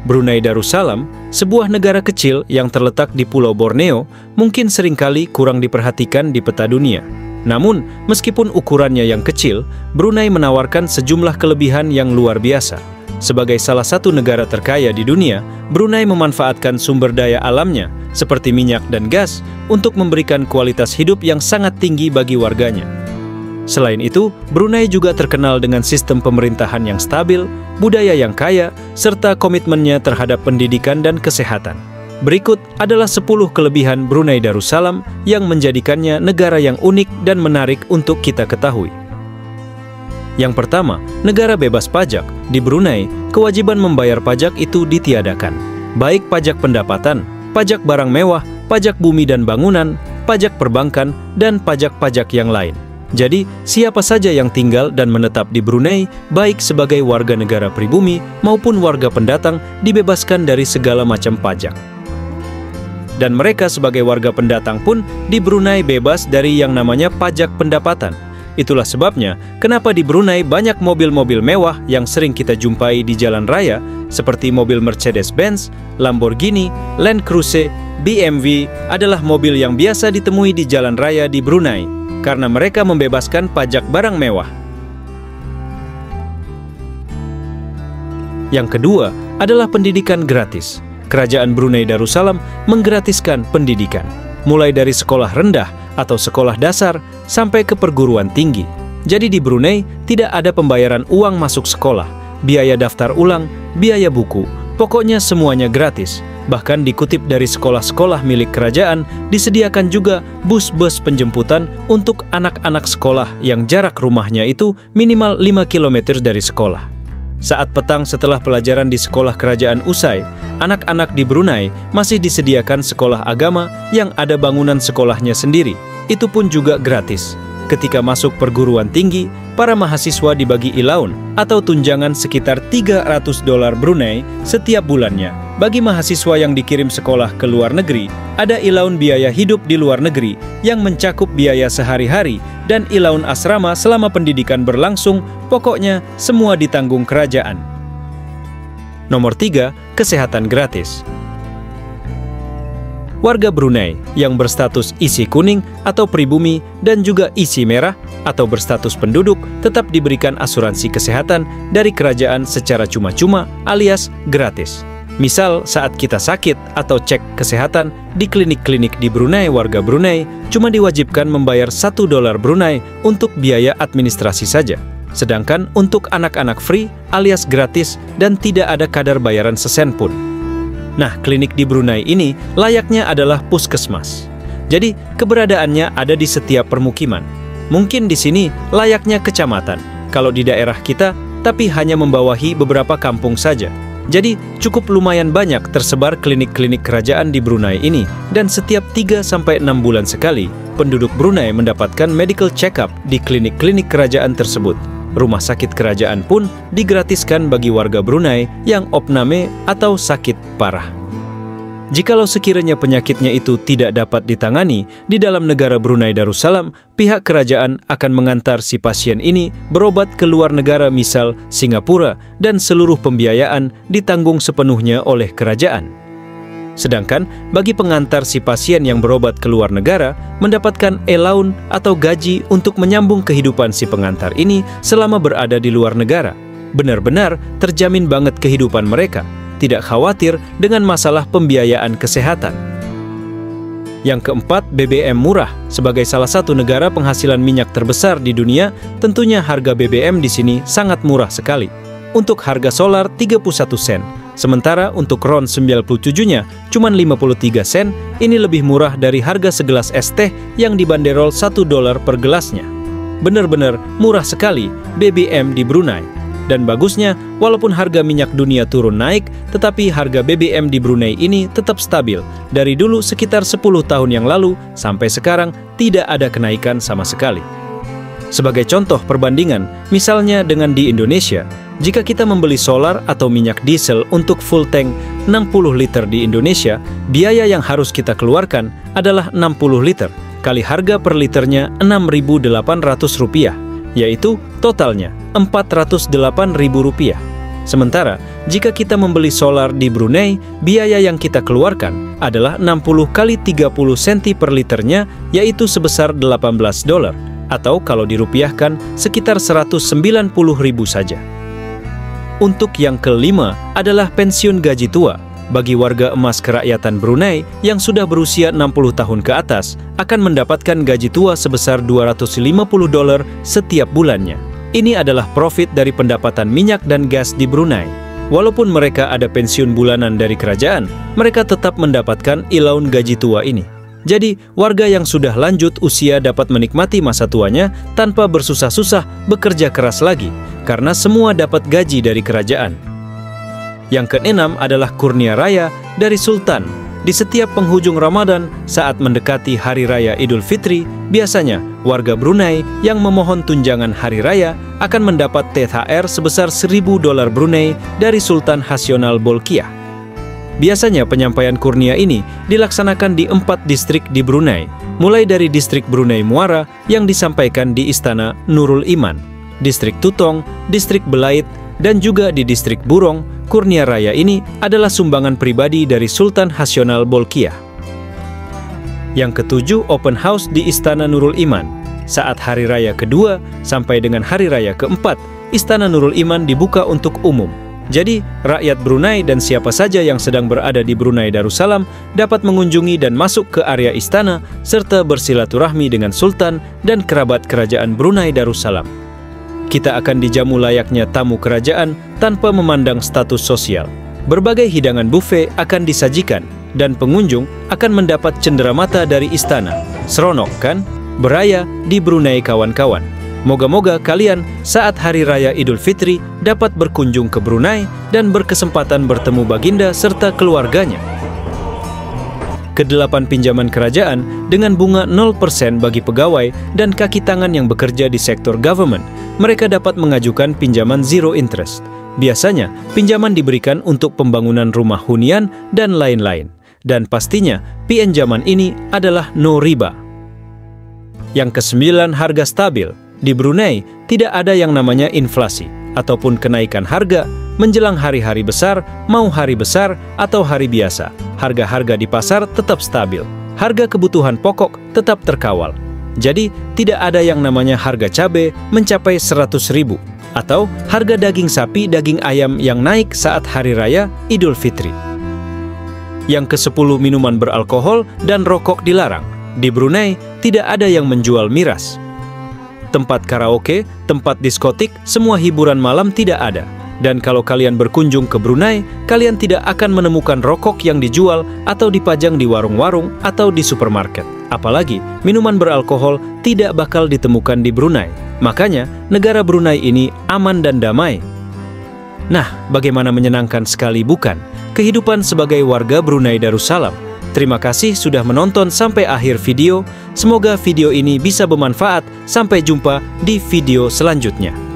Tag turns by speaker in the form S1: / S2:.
S1: Brunei Darussalam, sebuah negara kecil yang terletak di Pulau Borneo, mungkin seringkali kurang diperhatikan di peta dunia. Namun, meskipun ukurannya yang kecil, Brunei menawarkan sejumlah kelebihan yang luar biasa. Sebagai salah satu negara terkaya di dunia, Brunei memanfaatkan sumber daya alamnya, seperti minyak dan gas, untuk memberikan kualitas hidup yang sangat tinggi bagi warganya. Selain itu, Brunei juga terkenal dengan sistem pemerintahan yang stabil, budaya yang kaya, serta komitmennya terhadap pendidikan dan kesehatan. Berikut adalah 10 kelebihan Brunei Darussalam yang menjadikannya negara yang unik dan menarik untuk kita ketahui. Yang pertama, negara bebas pajak. Di Brunei, kewajiban membayar pajak itu ditiadakan. Baik pajak pendapatan, pajak barang mewah, pajak bumi dan bangunan, pajak perbankan, dan pajak-pajak yang lain. Jadi, siapa saja yang tinggal dan menetap di Brunei, baik sebagai warga negara pribumi maupun warga pendatang, dibebaskan dari segala macam pajak. Dan mereka sebagai warga pendatang pun di Brunei bebas dari yang namanya pajak pendapatan. Itulah sebabnya kenapa di Brunei banyak mobil-mobil mewah yang sering kita jumpai di jalan raya, seperti mobil Mercedes-Benz, Lamborghini, Land Cruiser, BMW adalah mobil yang biasa ditemui di jalan raya di Brunei, karena mereka membebaskan pajak barang mewah. Yang kedua adalah pendidikan gratis. Kerajaan Brunei Darussalam menggratiskan pendidikan, mulai dari sekolah rendah atau sekolah dasar sampai ke perguruan tinggi. Jadi di Brunei tidak ada pembayaran uang masuk sekolah, biaya daftar ulang, biaya buku, pokoknya semuanya gratis. Bahkan dikutip dari sekolah-sekolah milik kerajaan, disediakan juga bus-bus penjemputan untuk anak-anak sekolah yang jarak rumahnya itu minimal 5 km dari sekolah. Saat petang setelah pelajaran di sekolah kerajaan usai, anak-anak di Brunei masih disediakan sekolah agama yang ada bangunan sekolahnya sendiri. Itu pun juga gratis. Ketika masuk perguruan tinggi, para mahasiswa dibagi ilaun atau tunjangan sekitar $300 Brunei setiap bulannya. Bagi mahasiswa yang dikirim sekolah ke luar negeri, ada ilaun biaya hidup di luar negeri yang mencakup biaya sehari-hari dan ilaun asrama selama pendidikan berlangsung, pokoknya semua ditanggung kerajaan. Nomor 3, kesehatan gratis. Warga Brunei yang berstatus isi kuning atau pribumi dan juga isi merah atau berstatus penduduk tetap diberikan asuransi kesehatan dari kerajaan secara cuma-cuma alias gratis. Misal saat kita sakit atau cek kesehatan di klinik-klinik di Brunei, warga Brunei cuma diwajibkan membayar $1 Brunei untuk biaya administrasi saja. Sedangkan untuk anak-anak free alias gratis dan tidak ada kadar bayaran sesen pun. Nah, klinik di Brunei ini layaknya adalah puskesmas. Jadi, keberadaannya ada di setiap permukiman. Mungkin di sini layaknya kecamatan, kalau di daerah kita, tapi hanya membawahi beberapa kampung saja. Jadi, cukup lumayan banyak tersebar klinik-klinik kerajaan di Brunei ini, dan setiap 3-6 bulan sekali, penduduk Brunei mendapatkan medical check-up di klinik-klinik kerajaan tersebut. Rumah sakit kerajaan pun digratiskan bagi warga Brunei yang opname atau sakit parah. Jikalau sekiranya penyakitnya itu tidak dapat ditangani di dalam negara Brunei Darussalam, pihak kerajaan akan mengantar si pasien ini berobat ke luar negara, misal Singapura, dan seluruh pembiayaan ditanggung sepenuhnya oleh kerajaan. Sedangkan bagi pengantar si pasien yang berobat ke luar negara, mendapatkan allowance atau gaji untuk menyambung kehidupan si pengantar ini selama berada di luar negara. Benar-benar terjamin banget kehidupan mereka, tidak khawatir dengan masalah pembiayaan kesehatan. Yang keempat, BBM murah. Sebagai salah satu negara penghasilan minyak terbesar di dunia, tentunya harga BBM di sini sangat murah sekali. Untuk harga solar 31 sen, sementara untuk RON 97-nya cuma 53 sen, ini lebih murah dari harga segelas es teh yang dibanderol $1 per gelasnya. Benar-benar murah sekali BBM di Brunei. Dan bagusnya, walaupun harga minyak dunia turun naik, tetapi harga BBM di Brunei ini tetap stabil. Dari dulu sekitar 10 tahun yang lalu, sampai sekarang tidak ada kenaikan sama sekali. Sebagai contoh perbandingan, misalnya dengan di Indonesia, jika kita membeli solar atau minyak diesel untuk full tank 60 liter di Indonesia, biaya yang harus kita keluarkan adalah 60 liter, kali harga per liternya Rp6.800, yaitu totalnya Rp408.000. Sementara, jika kita membeli solar di Brunei, biaya yang kita keluarkan adalah 60 kali 30 senti per liternya, yaitu sebesar $18, atau kalau dirupiahkan sekitar 190.000 saja. Untuk yang kelima adalah pensiun gaji tua. Bagi warga emas kerakyatan Brunei yang sudah berusia 60 tahun ke atas, akan mendapatkan gaji tua sebesar $250 setiap bulannya. Ini adalah profit dari pendapatan minyak dan gas di Brunei. Walaupun mereka ada pensiun bulanan dari kerajaan, mereka tetap mendapatkan ilaun gaji tua ini. Jadi, warga yang sudah lanjut usia dapat menikmati masa tuanya tanpa bersusah-susah bekerja keras lagi, karena semua dapat gaji dari kerajaan. Yang keenam adalah kurnia raya dari Sultan. Di setiap penghujung Ramadan, saat mendekati Hari Raya Idul Fitri, biasanya warga Brunei yang memohon tunjangan hari raya akan mendapat THR sebesar $1.000 Brunei dari Sultan Hassional Bolkiah. Biasanya penyampaian kurnia ini dilaksanakan di 4 distrik di Brunei, mulai dari distrik Brunei Muara yang disampaikan di Istana Nurul Iman, distrik Tutong, distrik Belait, dan juga di distrik Burong. Kurnia raya ini adalah sumbangan pribadi dari Sultan Hassional Bolkiah. Yang ketujuh, open house di Istana Nurul Iman. Saat hari raya kedua sampai dengan hari raya keempat, Istana Nurul Iman dibuka untuk umum. Jadi, rakyat Brunei dan siapa saja yang sedang berada di Brunei Darussalam dapat mengunjungi dan masuk ke area istana serta bersilaturahmi dengan Sultan dan kerabat kerajaan Brunei Darussalam. Kita akan dijamu layaknya tamu kerajaan tanpa memandang status sosial. Berbagai hidangan buffet akan disajikan dan pengunjung akan mendapat cenderamata dari istana. Seronok kan? Beraya di Brunei kawan-kawan. Moga-moga kalian saat Hari Raya Idul Fitri dapat berkunjung ke Brunei dan berkesempatan bertemu baginda serta keluarganya. Kedelapan pinjaman kerajaan dengan bunga 0% bagi pegawai dan kaki tangan yang bekerja di sektor government. Mereka dapat mengajukan pinjaman zero interest. Biasanya, pinjaman diberikan untuk pembangunan rumah hunian dan lain-lain. Dan pastinya, pinjaman ini adalah no riba. Yang kesembilan, harga stabil. Di Brunei, tidak ada yang namanya inflasi ataupun kenaikan harga menjelang hari-hari besar, mau hari besar atau hari biasa. Harga-harga di pasar tetap stabil. Harga kebutuhan pokok tetap terkawal. Jadi, tidak ada yang namanya harga cabai mencapai 100.000 atau harga daging sapi, daging ayam yang naik saat Hari Raya Idul Fitri. Yang ke-10, minuman beralkohol dan rokok dilarang. Di Brunei, tidak ada yang menjual miras. Tempat karaoke, tempat diskotik, semua hiburan malam tidak ada. Dan kalau kalian berkunjung ke Brunei, kalian tidak akan menemukan rokok yang dijual atau dipajang di warung-warung atau di supermarket. Apalagi, minuman beralkohol tidak bakal ditemukan di Brunei. Makanya, negara Brunei ini aman dan damai. Nah, bagaimana menyenangkan sekali bukan? Kehidupan sebagai warga Brunei Darussalam. Terima kasih sudah menonton sampai akhir video. Semoga video ini bisa bermanfaat. Sampai jumpa di video selanjutnya.